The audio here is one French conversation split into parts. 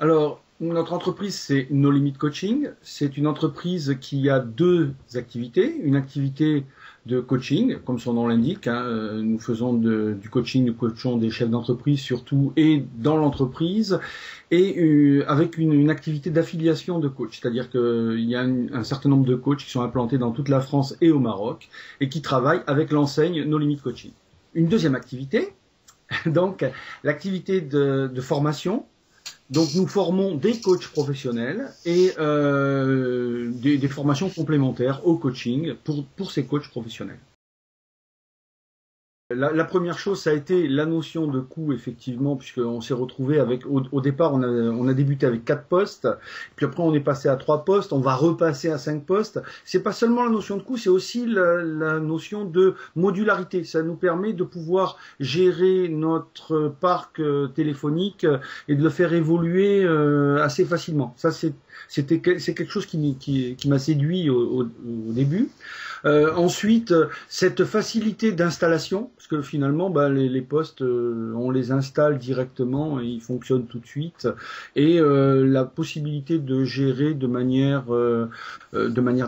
Alors, notre entreprise, c'est No Limit Coaching. C'est une entreprise qui a deux activités. Une activité de coaching, comme son nom l'indique. Nous faisons du coaching, nous coachons des chefs d'entreprise surtout et dans l'entreprise. Et avec une activité d'affiliation de coach. C'est-à-dire qu'il y a un certain nombre de coachs qui sont implantés dans toute la France et au Maroc et qui travaillent avec l'enseigne No Limit Coaching. Une deuxième activité, donc l'activité de formation. Donc nous formons des coachs professionnels et des formations complémentaires au coaching pour ces coachs professionnels. La première chose, ça a été la notion de coût, effectivement, puisqu'on s'est retrouvé avec, au départ, on a débuté avec 4 postes, puis après on est passé à 3 postes, on va repasser à 5 postes. C'est pas seulement la notion de coût, c'est aussi la notion de modularité. Ça nous permet de pouvoir gérer notre parc téléphonique et de le faire évoluer assez facilement. Ça, c'est quelque chose qui m'a séduit au début. Ensuite, cette facilité d'installation, parce que finalement, les postes, on les installe directement et ils fonctionnent tout de suite, et la possibilité de gérer de manière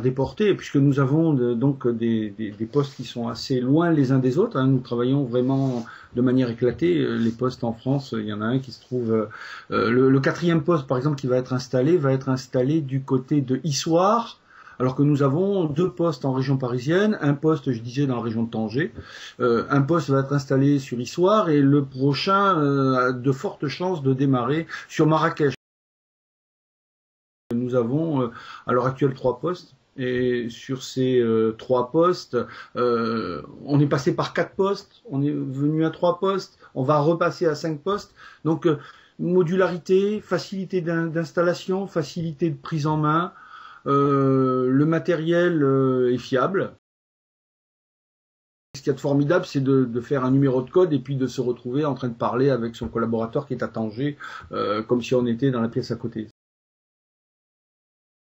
déportée, puisque nous avons donc des postes qui sont assez loin les uns des autres. Nous travaillons vraiment de manière éclatée. Les postes en France, il y en a un qui se trouve, le 4e poste par exemple qui va être installé du côté de Issoire. Alors que nous avons 2 postes en région parisienne, un poste, je disais, dans la région de Tanger. Un poste va être installé sur Issoire et le prochain a de fortes chances de démarrer sur Marrakech. Nous avons à l'heure actuelle 3 postes. Et sur ces 3 postes, on est passé par 4 postes, on est venu à 3 postes, on va repasser à 5 postes. Donc modularité, facilité d'installation, facilité de prise en main. Le matériel est fiable. Ce qu'il y a de formidable, c'est de faire un numéro de code et puis de se retrouver en train de parler avec son collaborateur qui est à Tanger, comme si on était dans la pièce à côté.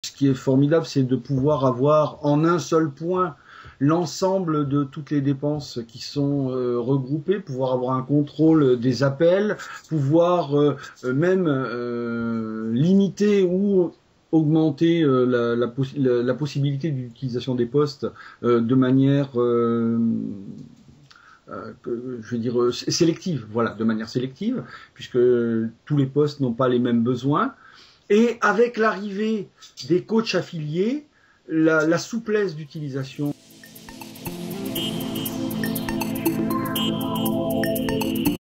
Ce qui est formidable, c'est de pouvoir avoir en un seul point l'ensemble de toutes les dépenses qui sont regroupées, pouvoir avoir un contrôle des appels, pouvoir même limiter ou augmenter la possibilité d'utilisation des postes de manière, je veux dire, sélective, voilà, de manière sélective, puisque tous les postes n'ont pas les mêmes besoins. Et avec l'arrivée des coachs affiliés, la souplesse d'utilisation